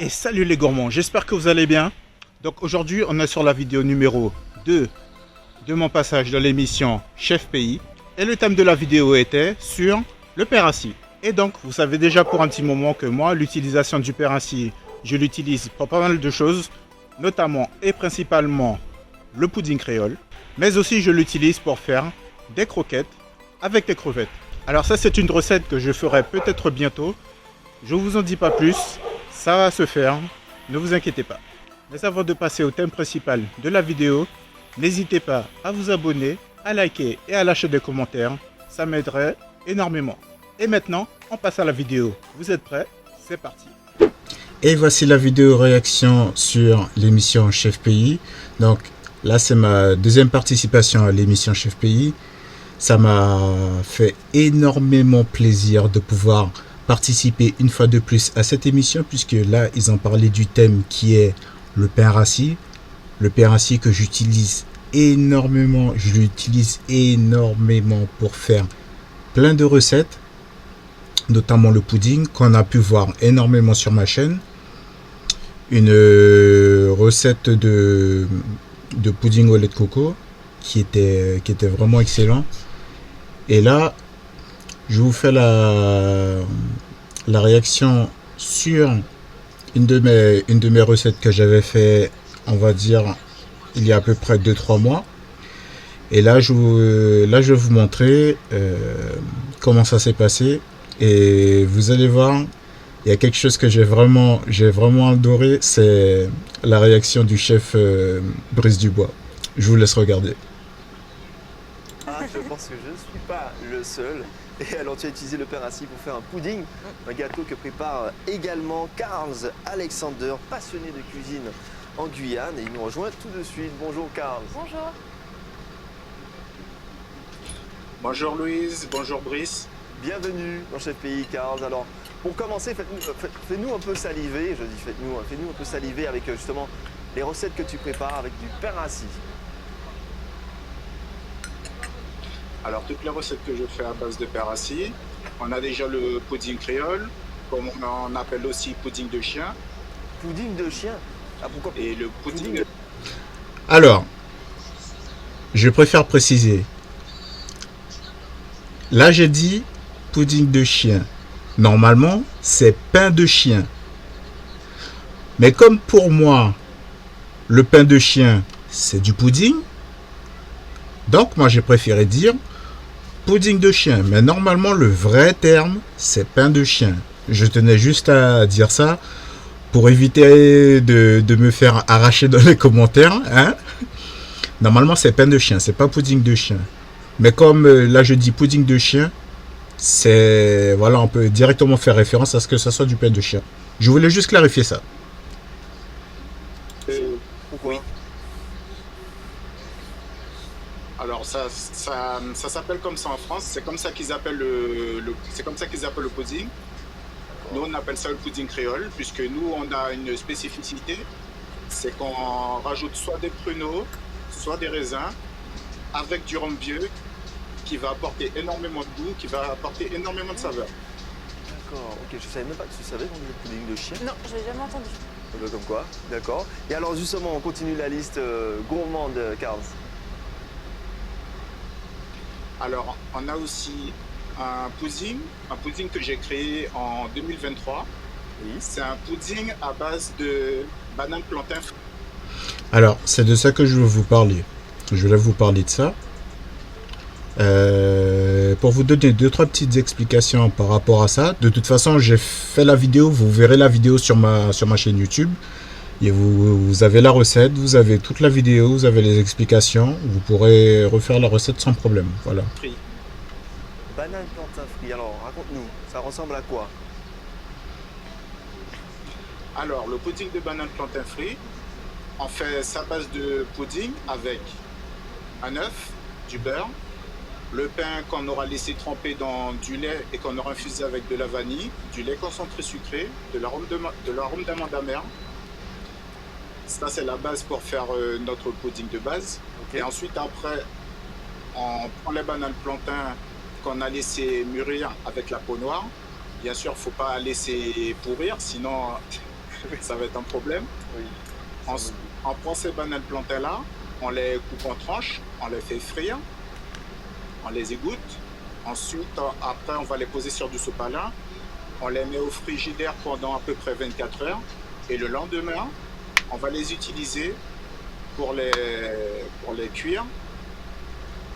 Et salut les gourmands, j'espère que vous allez bien. Donc aujourd'hui on est sur la vidéo numéro 2 de mon passage dans l'émission Chef Pays. Et le thème de la vidéo était sur le persil. Et donc vous savez déjà pour un petit moment que moi l'utilisation du persil, je l'utilise pour pas mal de choses. Notamment et principalement le pudding créole. Mais aussi je l'utilise pour faire des croquettes avec des crevettes. Alors ça c'est une recette que je ferai peut-être bientôt. Je vous en dis pas plus. Ça va se faire, ne vous inquiétez pas. Mais avant de passer au thème principal de la vidéo, n'hésitez pas à vous abonner, à liker et à lâcher des commentaires. Ça m'aiderait énormément. Et maintenant, on passe à la vidéo. Vous êtes prêts? C'est parti. Et voici la vidéo réaction sur l'émission Chef Pays. Donc là, c'est ma deuxième participation à l'émission Chef Pays. Ça m'a fait énormément plaisir de pouvoir participer une fois de plus à cette émission, puisque là, ils ont parlé du thème qui est le pain rassis. Le pain rassis que j'utilise énormément. Je l'utilise énormément pour faire plein de recettes, notamment le pudding, qu'on a pu voir énormément sur ma chaîne. Une recette de pudding au lait de coco qui était vraiment excellent. Et là, je vous fais la réaction sur une de mes recettes que j'avais fait, on va dire, il y a à peu près 2-3 mois. Et là, je vais vous montrer comment ça s'est passé. Et vous allez voir, il y a quelque chose que j'ai vraiment adoré, c'est la réaction du chef Brice Dubois. Je vous laisse regarder. Je pense que je ne suis pas le seul. Et alors tu as utilisé le pain rassis pour faire un pudding, un gâteau que prépare également Carl Alexander, passionné de cuisine en Guyane. Et il nous rejoint tout de suite. Bonjour Carl. Bonjour. Bonjour Louise, bonjour Brice. Bienvenue dans Chef Pays Carl. Alors pour commencer, fais-nous un peu saliver, je dis fais-nous un peu saliver avec justement les recettes que tu prépares avec du pain rassis. Alors toutes les recettes que je fais à base de pain rassis, on a déjà le pudding créole, comme on en appelle aussi pudding de chien. Pudding de chien? Ah, pourquoi? Et le pudding... Alors, je préfère préciser. Là, j'ai dit pudding de chien. Normalement, c'est pain de chien. Mais comme pour moi, le pain de chien, c'est du pudding, donc moi, j'ai préféré dire pudding de chien. Mais normalement, le vrai terme, c'est pain de chien. Je tenais juste à dire ça pour éviter de me faire arracher dans les commentaires. Hein? Normalement, c'est pain de chien, c'est pas pudding de chien. Mais comme là, je dis pudding de chien, c'est... Voilà, on peut directement faire référence à ce que ça soit du pain de chien. Je voulais juste clarifier ça. Pourquoi? Oui. Alors ça s'appelle comme ça en France, c'est comme ça qu'ils appellent c'est comme ça qu'ils appellent le pudding. Nous on appelle ça le pudding créole, puisque nous on a une spécificité, c'est qu'on rajoute soit des pruneaux, soit des raisins, avec du rhum vieux, qui va apporter énormément de goût, qui va apporter énormément de saveur. D'accord, ok, je savais même pas que tu savais qu'on disait pudding de chien. Non, je l'ai jamais entendu. Comme quoi, d'accord. Et alors justement, on continue la liste gourmande, Carl. Alors, on a aussi un pudding que j'ai créé en 2023. Oui. C'est un pudding à base de banane plantain. Alors, c'est de ça que je veux vous parler. Je voulais vous parler de ça. Pour vous donner 2-3 petites explications par rapport à ça. De toute façon, j'ai fait la vidéo. Vous verrez la vidéo sur ma chaîne YouTube. Et vous avez la recette, vous avez toute la vidéo, vous avez les explications. Vous pourrez refaire la recette sans problème. Voilà. Banane plantain frit. Alors, raconte-nous, ça ressemble à quoi? Alors, le pudding de banane plantain frit, on fait sa base de pudding avec un œuf, du beurre, le pain qu'on aura laissé tremper dans du lait et qu'on aura infusé avec de la vanille, du lait concentré sucré, de l'arôme d'amande amère. Ça, c'est la base pour faire notre pudding de base. Okay. Et ensuite, après, on prend les bananes plantain qu'on a laissé mûrir avec la peau noire. Bien sûr, il ne faut pas laisser pourrir, sinon ça va être un problème. Oui. On, on prend ces bananes plantées là, on les coupe en tranches, on les fait frire, on les égoutte. Ensuite, après, on va les poser sur du sopalin. On les met au frigidaire pendant à peu près 24 heures. Et le lendemain, on va les utiliser pour les cuire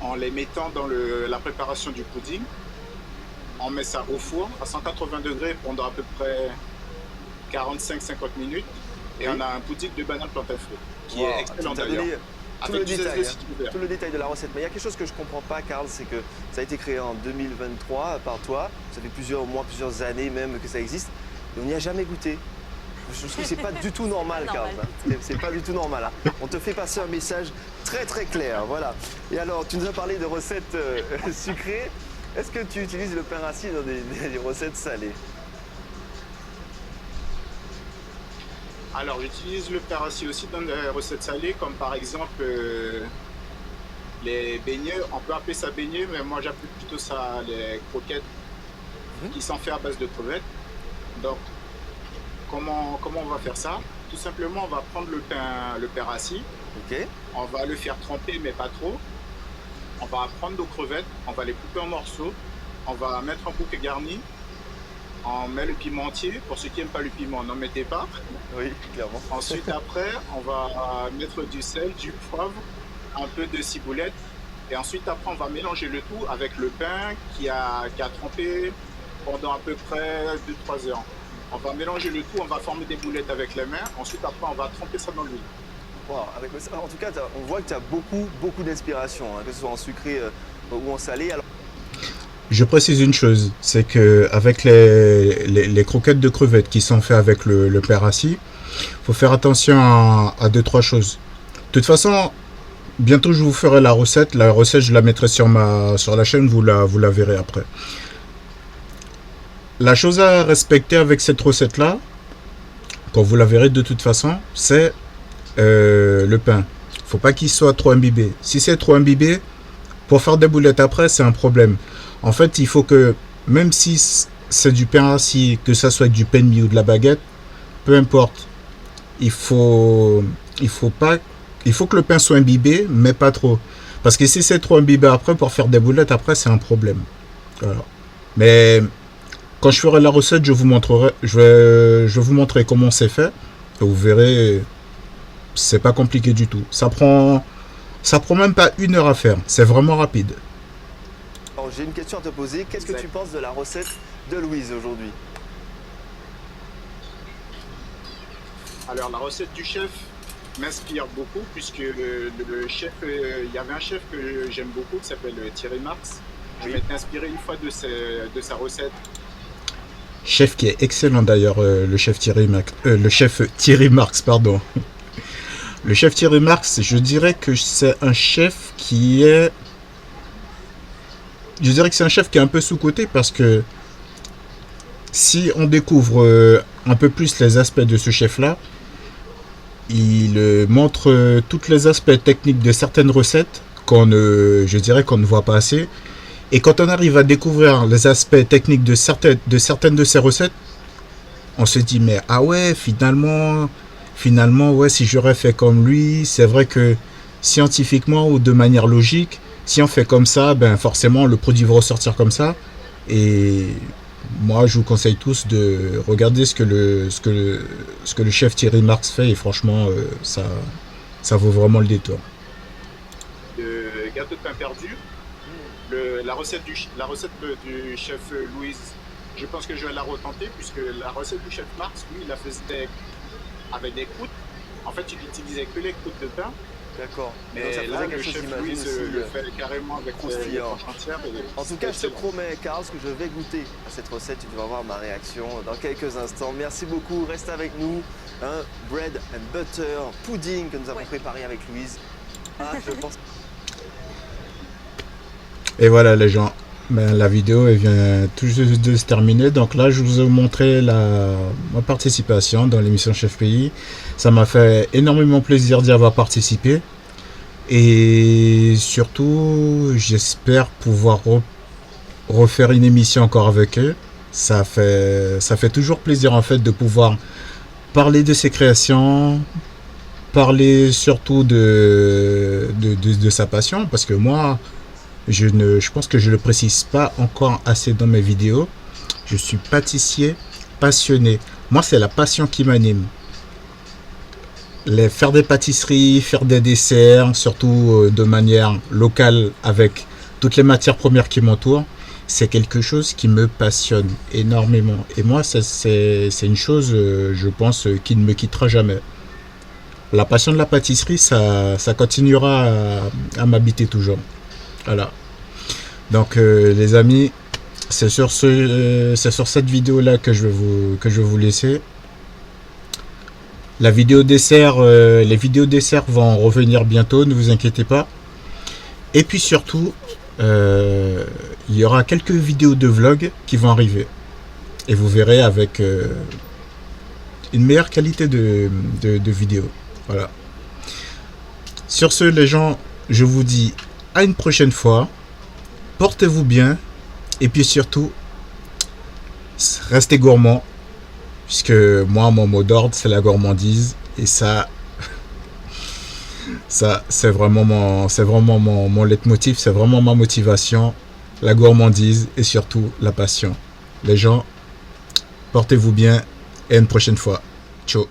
en les mettant dans la préparation du pudding. On met ça au four à 180 degrés pendant à peu près 45-50 minutes. Et on a un pudding de banane plantain frais qui est excellent d'ailleurs. Tout le détail de la recette. Mais il y a quelque chose que je ne comprends pas, Karl, c'est que ça a été créé en 2023 par toi. Ça fait au moins plusieurs années même que ça existe. Et on n'y a jamais goûté. Je trouve que c'est pas du tout normal, Karl. C'est pas du tout normal. Hein. On te fait passer un message très très clair. Voilà. Et alors, tu nous as parlé de recettes sucrées. Est-ce que tu utilises le pain rassis dans des recettes salées? Alors, j'utilise le pain rassis aussi dans des recettes salées, comme par exemple les beignets. On peut appeler ça beignet, mais moi j'appelle plutôt ça les croquettes qui sont faites à base de crevettes. Donc, comment on va faire ça? Tout simplement, on va prendre le pain rassis. Ok. On va le faire tremper, mais pas trop. On va prendre nos crevettes, on va les couper en morceaux. On va mettre un bouquet garni. On met le piment entier. Pour ceux qui n'aiment pas le piment, n'en mettez pas. Oui, clairement. Ensuite, après, on va mettre du sel, du poivre, un peu de ciboulette. Et ensuite, après, on va mélanger le tout avec le pain qui a trempé pendant à peu près 2-3 heures. On va mélanger le tout, on va former des boulettes avec les mains. Ensuite, après, on va tremper ça dans l'huile. Wow, en tout cas, on voit que tu as beaucoup d'inspiration, hein, que ce soit en sucré ou en salé. Alors... Je précise une chose, c'est que avec les croquettes de crevettes qui sont faites avec le pain rassis, faut faire attention à 2-3 choses. De toute façon, bientôt je vous ferai la recette. La recette, je la mettrai sur la chaîne, vous la verrez après. La chose à respecter avec cette recette-là, quand vous la verrez de toute façon, c'est le pain. Faut pas qu'il soit trop imbibé. Si c'est trop imbibé, pour faire des boulettes après, c'est un problème. En fait, il faut que, même si c'est du pain rassis, que ça soit du pain de mie ou de la baguette, peu importe. Il faut que le pain soit imbibé, mais pas trop. Parce que si c'est trop imbibé après, pour faire des boulettes après, c'est un problème. Voilà. Mais quand je ferai la recette, je vais vous montrer comment c'est fait. Et vous verrez, c'est pas compliqué du tout. Ça prend même pas 1 heure à faire. C'est vraiment rapide. Alors, j'ai une question à te poser. Qu'est-ce que tu penses de la recette de Louise aujourd'hui? Alors, la recette du chef m'inspire beaucoup, puisque le chef, il y avait un chef que j'aime beaucoup qui s'appelle Thierry Marx. Je vais t'inspirer une fois de sa recette. Chef qui est excellent d'ailleurs, le chef Thierry Marx, pardon. Le chef Thierry Marx, je dirais que c'est un chef qui est... Je dirais que c'est un chef qui est un peu sous-coté parce que si on découvre un peu plus les aspects de ce chef-là, il montre tous les aspects techniques de certaines recettes je dirais qu'on ne voit pas assez. Et quand on arrive à découvrir les aspects techniques de certaines de ces recettes, on se dit mais ah ouais, finalement ouais, si j'aurais fait comme lui, c'est vrai que scientifiquement ou de manière logique, si on fait comme ça, ben forcément le produit va ressortir comme ça. Et moi je vous conseille tous de regarder ce que le chef Thierry Marx fait, et franchement ça vaut vraiment le détour. Le gâteau de pain perdu, la recette du chef Louise, je pense que je vais la retenter, puisque la recette du chef Marx, lui, il la faisait avec des croûtes. En fait, il utilisait que les croûtes de pain. D'accord. Mais là, le chef Louise le fait carrément avec les tranches entières. En tout cas, je te promets, Karl, que je vais goûter à cette recette. Tu vas voir ma réaction dans quelques instants. Merci beaucoup. Reste avec nous. Un bread and butter pudding que nous avons préparé avec Louise. Ah, je pense. Et voilà les gens, ben, la vidéo elle vient tout juste de se terminer. Donc là je vous ai montré ma participation dans l'émission Chef Pays. Ça m'a fait énormément plaisir d'y avoir participé. Et surtout j'espère pouvoir refaire une émission encore avec eux. Ça fait toujours plaisir en fait de pouvoir parler de ses créations, parler surtout de sa passion, parce que moi, je pense que je ne le précise pas encore assez dans mes vidéos. Je suis pâtissier passionné. Moi, c'est la passion qui m'anime. Faire des pâtisseries, faire des desserts, surtout de manière locale avec toutes les matières premières qui m'entourent, c'est quelque chose qui me passionne énormément. Et moi, c'est une chose, je pense, qui ne me quittera jamais. La passion de la pâtisserie, ça continuera à m'habiter toujours. Voilà. Donc, les amis, c'est sur cette vidéo-là que je vais vous laisser. La vidéo dessert, les vidéos dessert vont revenir bientôt, ne vous inquiétez pas. Et puis surtout, il y aura quelques vidéos de vlog qui vont arriver. Et vous verrez avec une meilleure qualité de vidéo. Voilà. Sur ce, les gens, je vous dis à une prochaine fois. Portez-vous bien. Et puis surtout, restez gourmands. Puisque moi, mon mot d'ordre, c'est la gourmandise. Et ça c'est vraiment mon leitmotiv, c'est vraiment ma motivation. La gourmandise et surtout la passion. Les gens, portez-vous bien et à une prochaine fois. Ciao.